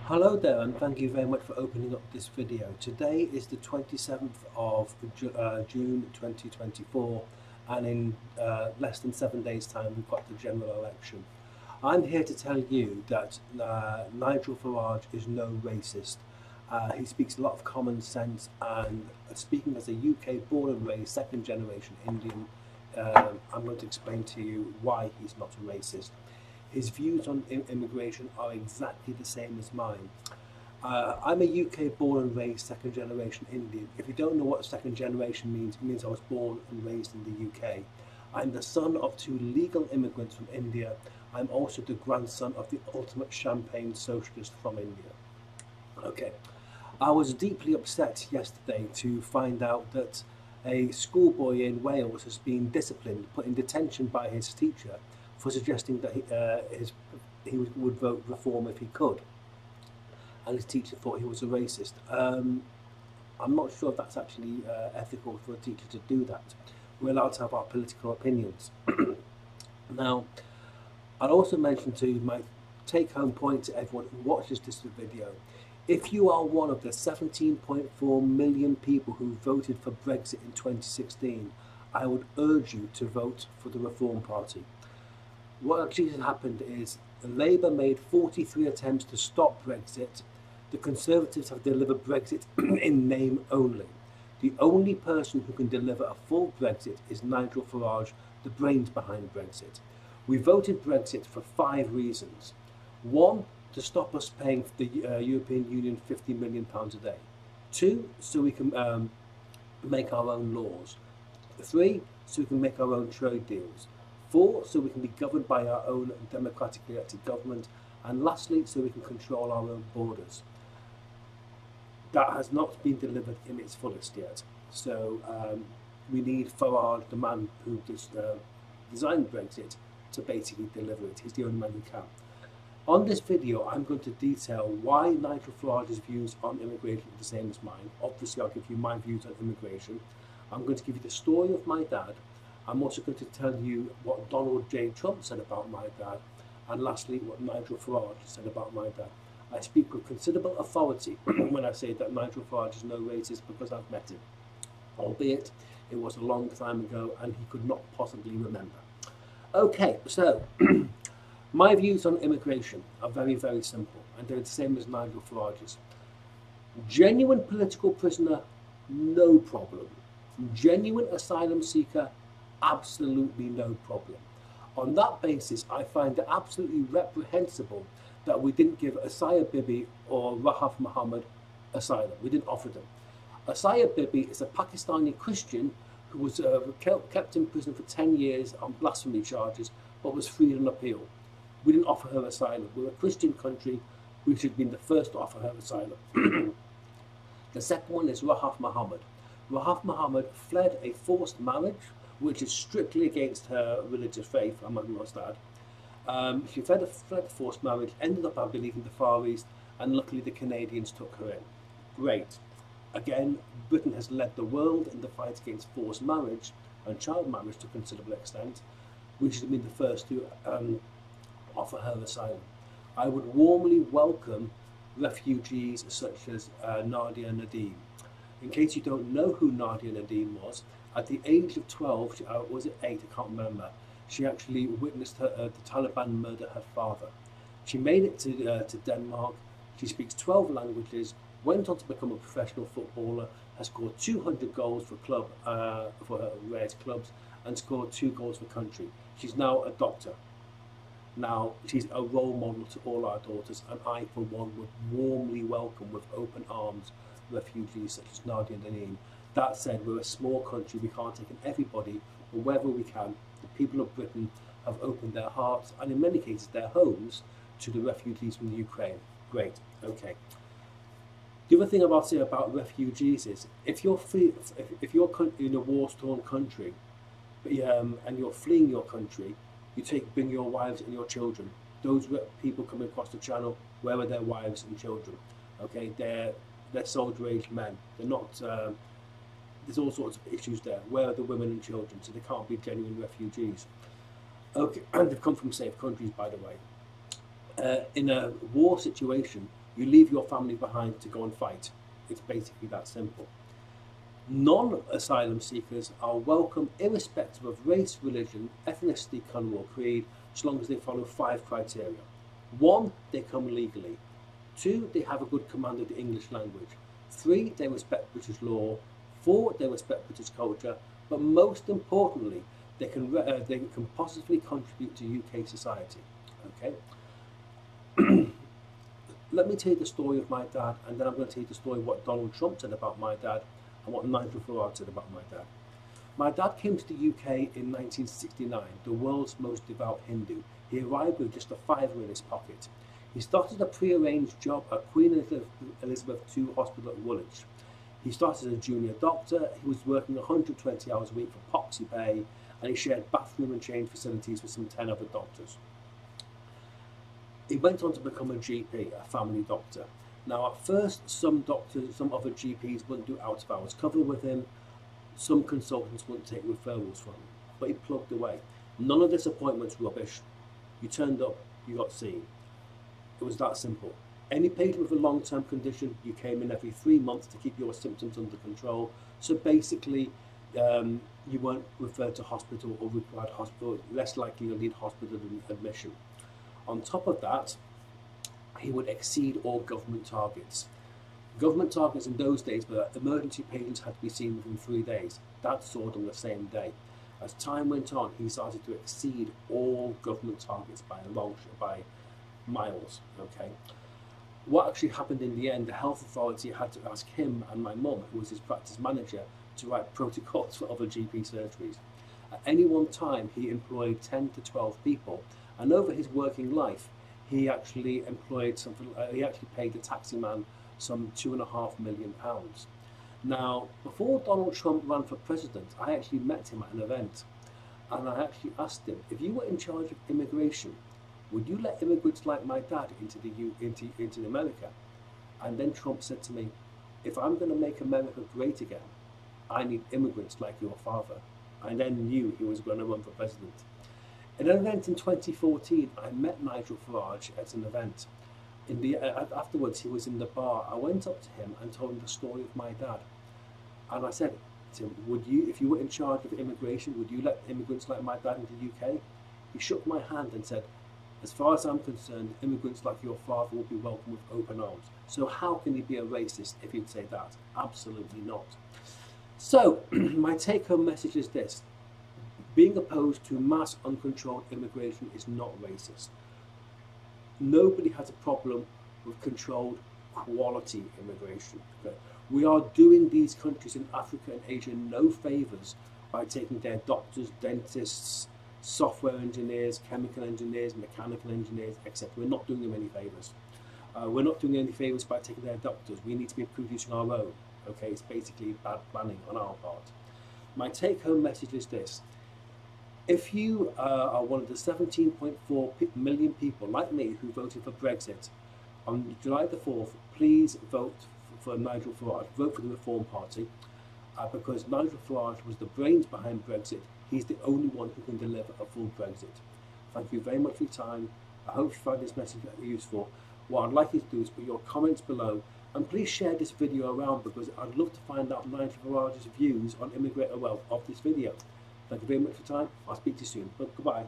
Hello there, and thank you very much for opening up this video. Today is the 27th of June 2024, and in less than 7 days' time we've got the general election. I'm here to tell you that Nigel Farage is no racist. He speaks a lot of common sense, and speaking as a UK born and raised second generation Indian, I'm going to explain to you why he's not a racist. His views on immigration are exactly the same as mine. I'm a UK born and raised second generation Indian. If you don't know what second generation means, it means I was born and raised in the UK. I'm the son of two legal immigrants from India. I'm also the grandson of the ultimate champagne socialist from India. Okay, I was deeply upset yesterday to find out that a schoolboy in Wales has been disciplined, put in detention by his teacher for suggesting that he would vote reform if he could, and his teacher thought he was a racist. I'm not sure if that's actually ethical for a teacher to do that. We're allowed to have our political opinions. Now, I'll also mention to you my take-home point to everyone who watches this video. If you are one of the 17.4 million people who voted for Brexit in 2016, I would urge you to vote for the Reform Party. What actually happened is Labour made 43 attempts to stop Brexit. The Conservatives have delivered Brexit in name only. The only person who can deliver a full Brexit is Nigel Farage, the brains behind Brexit. We voted Brexit for 5 reasons. 1, to stop us paying the European Union £50 million a day. 2, so we can make our own laws. 3, so we can make our own trade deals. 4, so we can be governed by our own democratically elected government. And lastly, so we can control our own borders. That has not been delivered in its fullest yet. So we need Farage, the man who designed Brexit, to basically deliver it. He's the only man who can. On this video, I'm going to detail why Nigel Farage's views on immigration are the same as mine. Obviously, I'll give you my views on immigration. I'm going to give you the story of my dad. I'm also going to tell you what Donald J. Trump said about my dad, and lastly, what Nigel Farage said about my dad. I speak with considerable authority when I say that Nigel Farage is no racist because I've met him, albeit it was a long time ago and he could not possibly remember. Okay, so my views on immigration are very, very simple, and they're the same as Nigel Farage's. Genuine political prisoner, no problem. Genuine asylum seeker, absolutely no problem. On that basis, I find it absolutely reprehensible that we didn't give Asaya Bibi or Rahaf Muhammad asylum. We didn't offer them. Asaya Bibi is a Pakistani Christian who was kept in prison for 10 years on blasphemy charges, but was freed on appeal. We didn't offer her asylum. We're a Christian country. We should have been the first to offer her asylum. The second one is Rahaf Muhammad. Rahaf Muhammad fled a forced marriage, which is strictly against her religious faith, I must add. She fled a forced marriage, ended up, I believe, in the Far East, and luckily the Canadians took her in. Great. Again, Britain has led the world in the fight against forced marriage and child marriage to a considerable extent. We should have been the first to offer her asylum. I would warmly welcome refugees such as Nadia Nadim. In case you don't know who Nadia Nadim was, at the age of 12, was it 8, I can't remember, she actually witnessed the Taliban murder her father. She made it to Denmark. She speaks 12 languages, went on to become a professional footballer, has scored 200 goals for her various clubs, and scored 2 goals for country. She's now a doctor. Now, she's a role model to all our daughters, and I, for one, would warmly welcome with open arms refugees such as Nadia Nadim. That said, we're a small country, we can't take in everybody, but wherever we can, the people of Britain have opened their hearts, and in many cases their homes, to the refugees from the Ukraine. Great, okay. The other thing I'll say about refugees is, if you're in a war-torn country, and you're fleeing your country, bring your wives and your children. Those people coming across the channel, where are their wives and children? Okay, they're soldier-aged men. They're not. There's all sorts of issues there. Where are the women and children? So they can't be genuine refugees. Okay, and they've come from safe countries, by the way. In a war situation, You leave your family behind to go and fight. It's basically that simple. Non-asylum seekers are welcome irrespective of race, religion, ethnicity, colour or creed, as long as they follow 5 criteria. 1, they come legally. 2, they have a good command of the English language. 3, they respect British law. 4, they respect British culture. But most importantly, they can positively contribute to UK society. Okay. Let me tell you the story of my dad, and then I'm going to tell you the story of what Donald Trump said about my dad and what Nigel Farage said about my dad. My dad came to the UK in 1969, the world's most devout Hindu. He arrived with just a fiver in his pocket. He started a pre-arranged job at Queen Elizabeth II Hospital at Woolwich. He started as a junior doctor. He was working 120 hours a week for poxy pay, and he shared bathroom and change facilities with some 10 other doctors. He went on to become a GP, a family doctor. Now, at first, some other GPs wouldn't do out-of-hours cover with him. Some consultants wouldn't take referrals from him, but he plugged away. None of this appointment's rubbish. You turned up, you got seen. It was that simple. Any patient with a long-term condition, you came in every 3 months to keep your symptoms under control. So basically, you weren't referred to hospital or required hospital, less likely you'll need hospital admission. On top of that, he would exceed all government targets. Government targets in those days were that emergency patients had to be seen within 3 days. That soared on the same day. As time went on, he started to exceed all government targets by miles. Okay. What actually happened in the end, the health authority had to ask him and my mum, who was his practice manager, to write protocols for other GP surgeries. At any one time, he employed 10 to 12 people, and over his working life, he actually employed he actually paid the taxi man some £2.5 million. Now, before Donald Trump ran for president, I actually met him at an event, and I actually asked him, if you were in charge of immigration, would you let immigrants like my dad into America? And then Trump said to me, if I'm going to make America great again, I need immigrants like your father. I then knew he was going to run for president. In an event in 2014, I met Nigel Farage at an event. Afterwards, he was in the bar. I went up to him and told him the story of my dad. And I said to him, if you were in charge of immigration, would you let immigrants like my dad into the UK? He shook my hand and said, as far as I'm concerned, immigrants like your father will be welcomed with open arms. So how can he be a racist if he'd say that? Absolutely not. So my take-home message is this. Being opposed to mass uncontrolled immigration is not racist. Nobody has a problem with controlled quality immigration. Okay? We are doing these countries in Africa and Asia no favours by taking their doctors, dentists, software engineers, chemical engineers, mechanical engineers, etc. We're not doing them any favours. We're not doing any favours by taking their doctors. We need to be producing our own. Okay, it's basically bad planning on our part. My take-home message is this. If you are one of the 17.4 million people like me who voted for Brexit on July the 4th, please vote for Nigel Farage. Vote for the Reform Party because Nigel Farage was the brains behind Brexit. He's the only one who can deliver a full Brexit. Thank you very much for your time. I hope you find this message useful. What I'd like you to do is put your comments below and please share this video around because I'd love to find out Nigel Farage's views on immigrator wealth of this video. Thank you very much for your time. I'll speak to you soon. Goodbye.